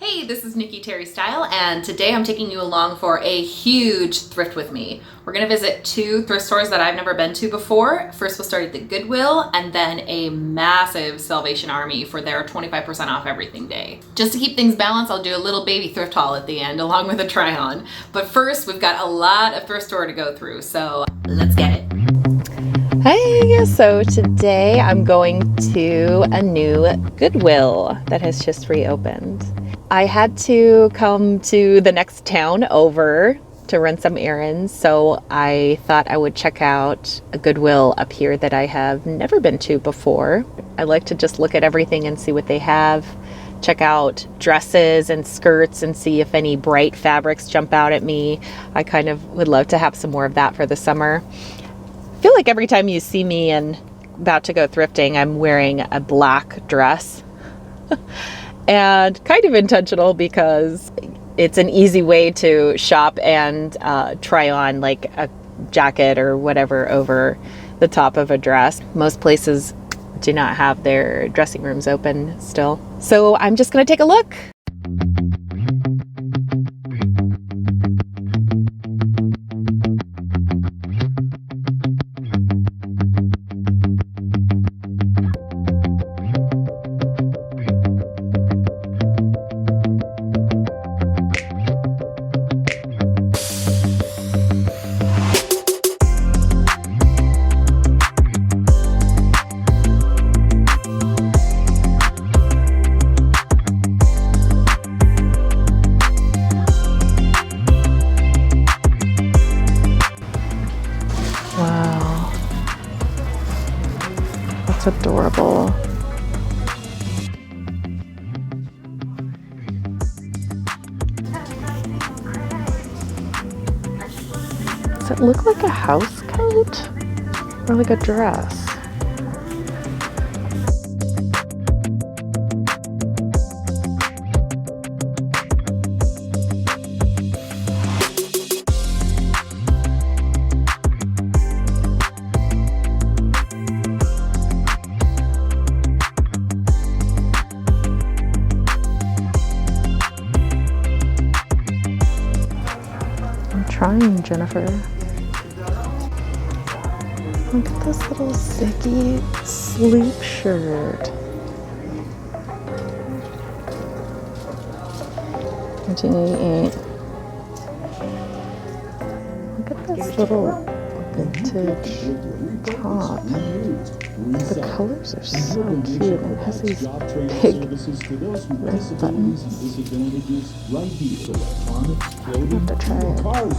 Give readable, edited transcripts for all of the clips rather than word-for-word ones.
Hey, this is Nikki Terry Style, and today I'm taking you along for a huge thrift with me. We're gonna visit two thrift stores that I've never been to before. First, we'll start at the Goodwill, and then a massive Salvation Army for their 25% off everything day. Just to keep things balanced, I'll do a little baby thrift haul at the end, along with a try-on. But first, we've got a lot of thrift store to go through, so let's get it. Hey, so today I'm going to a new Goodwill that has just reopened. I had to come to the next town over to run some errands, so I thought I would check out a Goodwill up here that I have never been to before. I like to just look at everything and see what they have, check out dresses and skirts and see if any bright fabrics jump out at me. I kind of would love to have some more of that for the summer. I feel like every time you see me and about to go thrifting, I'm wearing a black dress. And kind of intentional because it's an easy way to shop and try on like a jacket or whatever over the top of a dress. Most places do not have their dressing rooms open still. So I'm just gonna take a look. Wow, that's adorable. Does it look like a house coat or like a dress? Trying, Jennifer. Look at this little ziggy sleep shirt. 1988. Look at this little vintage top. The colors are so cute, and it has these big red buttons. I'm gonna have to try it.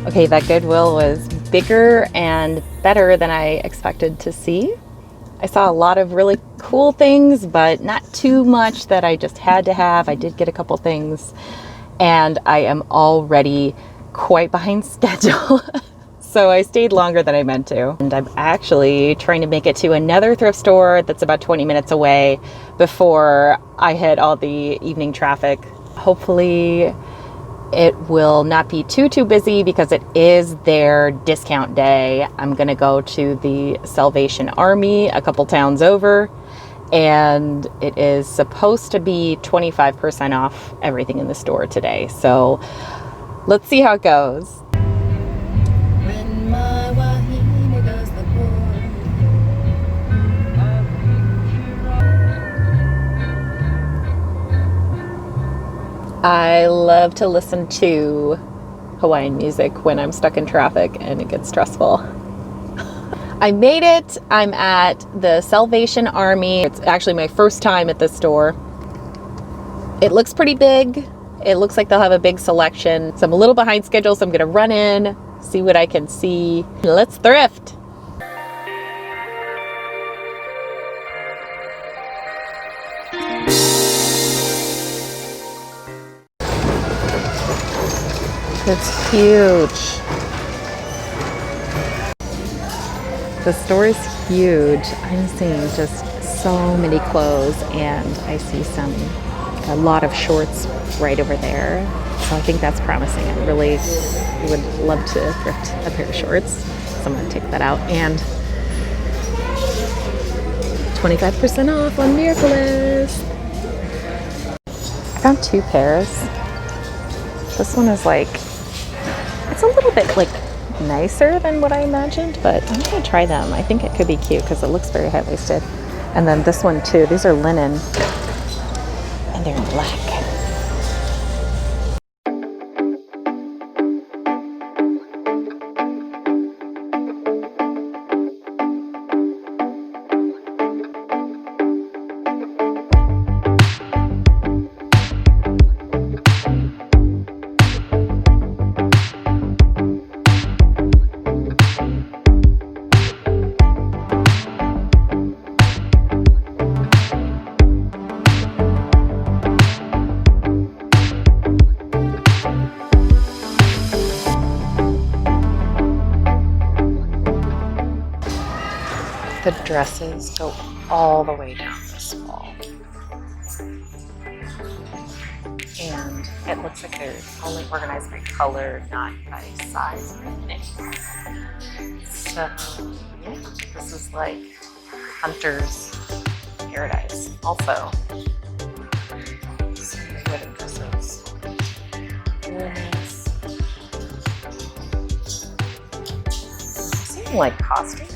Okay, that Goodwill was bigger and better than I expected to see. I saw a lot of really cool things, but not too much that I just had to have. I did get a couple things, and I am already quite behind schedule. So I stayed longer than I meant to. And I'm actually trying to make it to another thrift store that's about 20 minutes away before I hit all the evening traffic. Hopefully it will not be too busy because it is their discount day. I'm gonna go to the Salvation Army a couple towns over, and it is supposed to be 25% off everything in the store today. So let's see how it goes. I love to listen to Hawaiian music when I'm stuck in traffic and it gets stressful. I made it. I'm at the Salvation Army. It's actually my first time at this store. It looks pretty big. It looks like they'll have a big selection. So I'm a little behind schedule, so I'm gonna run in, see what I can see. Let's thrift. It's huge. The store is huge. I'm seeing just so many clothes, and I see a lot of shorts right over there. So I think that's promising. I really would love to thrift a pair of shorts. So I'm gonna take that out, and 25% off on Miraculous. I found 2 pairs. This one is like, it's a little bit like nicer than what I imagined, but I'm gonna try them. I think it could be cute because it looks very high-waisted. And then this one too, these are linen and they're black. The dresses go all the way down this wall. And it looks like they're only organized by color, not by size or anything. So, yeah, this is like hunter's paradise. Also, some wedding dresses. Very nice. Seeing like costume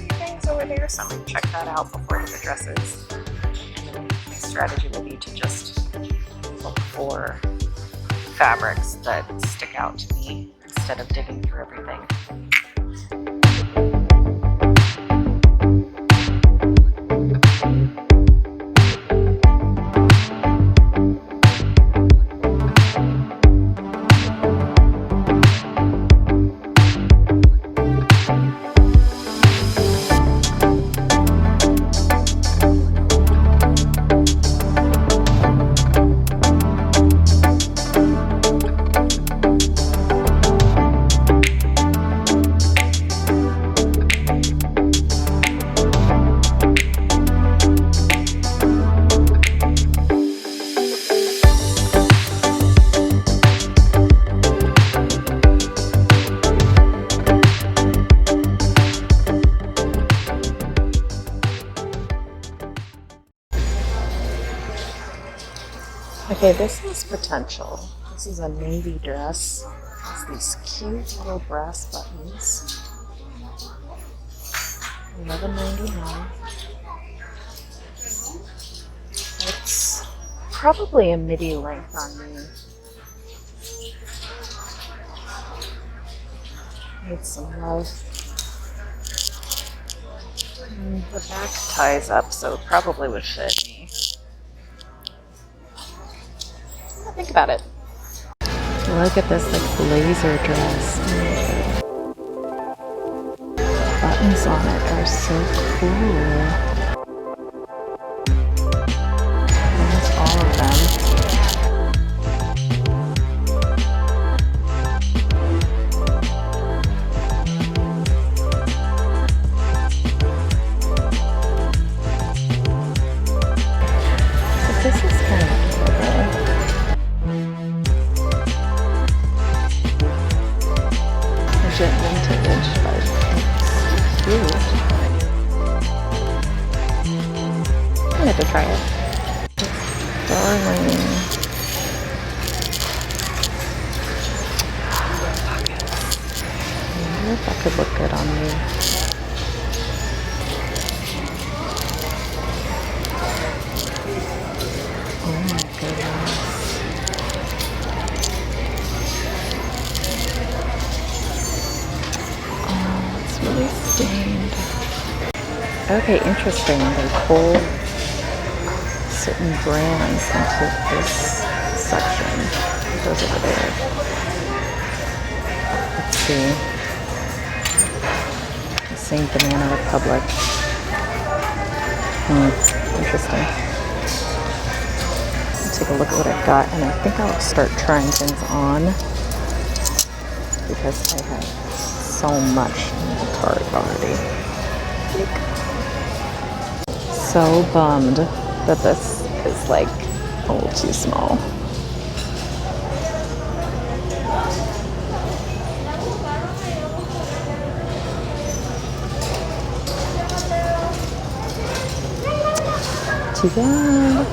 over there, so I'm going to check that out before I get the dresses. And then my strategy will be to just look for fabrics that stick out to me instead of digging through everything. Okay, this has potential. This is a navy dress. It has these cute little brass buttons. $11.99. It's probably a midi length on me. Need some love. The back ties up, so it probably would fit me. Think about it. Look at this like blazer dress. Buttons on it are so cool. wanted to try it. Darling. I wonder if that could look good on me. Oh my goodness. Oh, it's really stained. Okay, interesting. They pull certain brands into this section. It goes over there. Let's see. The same Banana Republic. Interesting. Take a look at what I've got, and I think I'll start trying things on because I have so much in the cart already. So bummed that this is like a little too small. Too bad.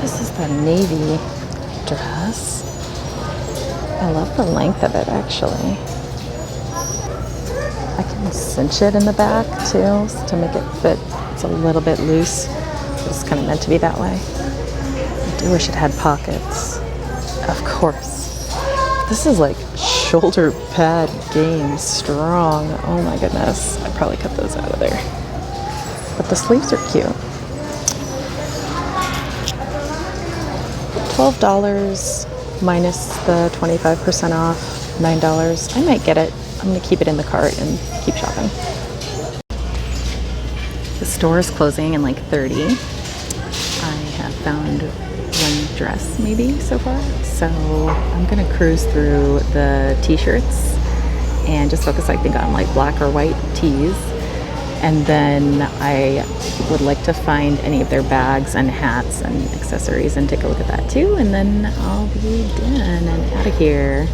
This is the navy dress. I love the length of it, actually. I can cinch it in the back too to make it fit. It's a little bit loose. It's kind of meant to be that way. I do wish it had pockets. Of course. This is like shoulder pad game strong. Oh my goodness. I probably cut those out of there. But the sleeves are cute. $12 minus the 25% off, $9. I might get it. I'm going to keep it in the cart and keep shopping. The store is closing in like 30. I have found one dress maybe so far. So I'm going to cruise through the t-shirts and just focus, I think, on like black or white tees. And then I would like to find any of their bags and hats and accessories and take a look at that too. And then I'll be done and out of here.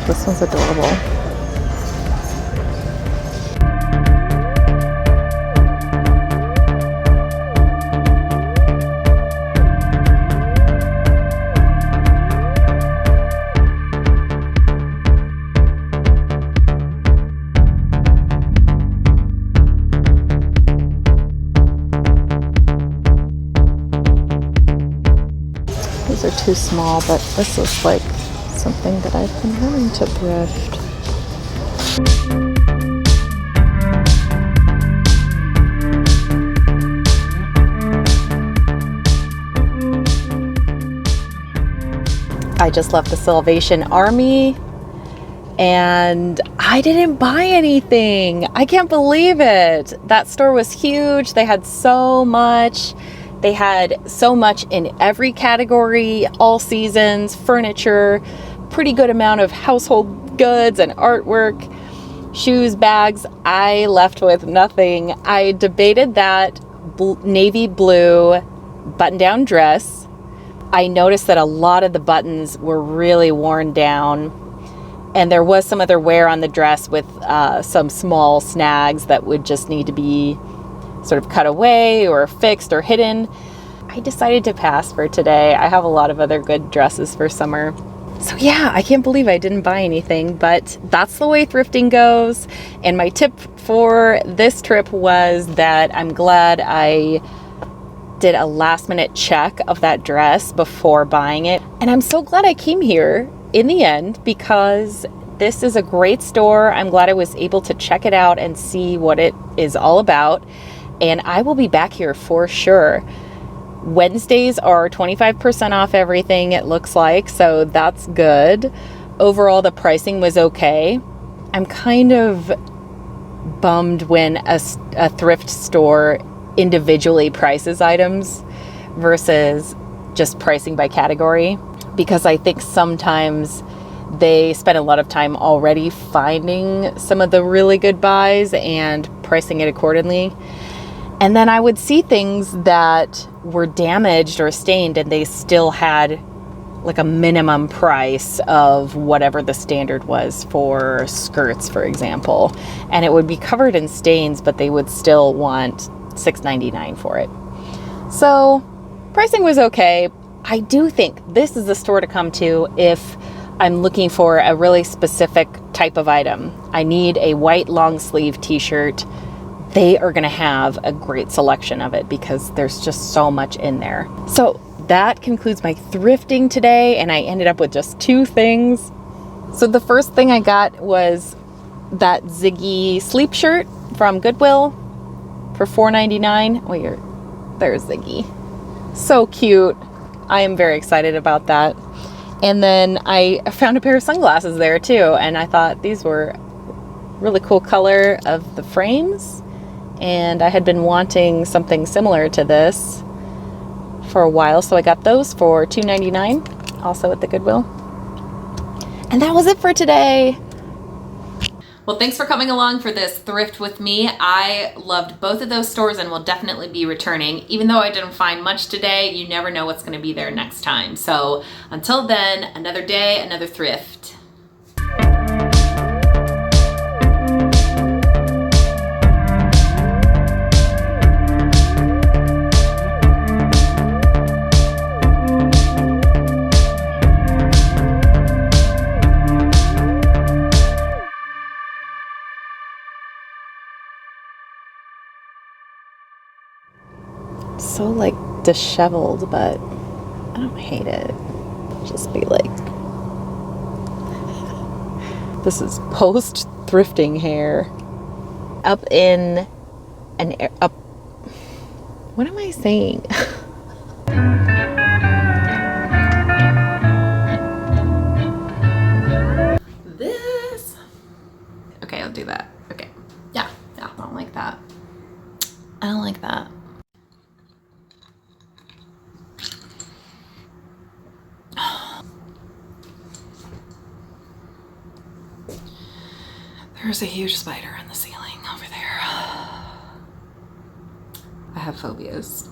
This one's adorable. These are too small, but this is like something that I've been wanting to thrift. I just left the Salvation Army and I didn't buy anything. I can't believe it. That store was huge. They had so much. They had so much in every category, all seasons, furniture, pretty good amount of household goods and artwork, shoes, bags. I left with nothing. I debated that navy blue button-down dress. I noticed that a lot of the buttons were really worn down, and there was some other wear on the dress with some small snags that would just need to be sort of cut away or fixed or hidden. I decided to pass for today. I have a lot of other good dresses for summer. So yeah, I can't believe I didn't buy anything, but that's the way thrifting goes. And my tip for this trip was that I'm glad I did a last minute check of that dress before buying it. And I'm so glad I came here in the end because this is a great store. I'm glad I was able to check it out and see what it is all about. And I will be back here for sure. Wednesdays are 25% off everything, it looks like, so that's good. Overall, the pricing was okay. I'm kind of bummed when a thrift store individually prices items versus just pricing by category, because I think sometimes they spend a lot of time already finding some of the really good buys and pricing it accordingly. And then I would see things that were damaged or stained and they still had like a minimum price of whatever the standard was for skirts, for example. And it would be covered in stains, but they would still want $6.99 for it. So pricing was okay. I do think this is the store to come to if I'm looking for a really specific type of item. I need a white long sleeve t-shirt. They are going to have a great selection of it because there's just so much in there. So that concludes my thrifting today, and I ended up with just 2 things. So the first thing I got was that Ziggy sleep shirt from Goodwill for $4.99. Oh, there's Ziggy. So cute. I am very excited about that. And then I found a pair of sunglasses there too, and I thought these were really cool color of the frames, and I had been wanting something similar to this for a while, so I got those for $2.99 also at the Goodwill. And that was it for today. Well, thanks for coming along for this thrift with me. I loved both of those stores and will definitely be returning. Even though I didn't find much today, you never know what's going to be there next time. So until then, another day, another thrift. So like disheveled, but I don't hate it. Just be like, this is post thrifting hair. Up in an up. What am I saying? This. Okay, I'll do that. Okay. Yeah. I don't like that. I don't like that. There's a huge spider in the ceiling over there. I have phobias.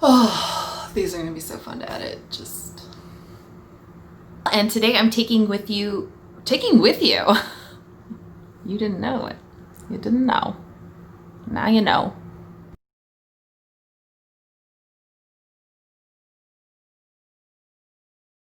Oh, these are gonna be so fun to edit. And today I'm taking with you. You didn't know it. You didn't know. Now you know.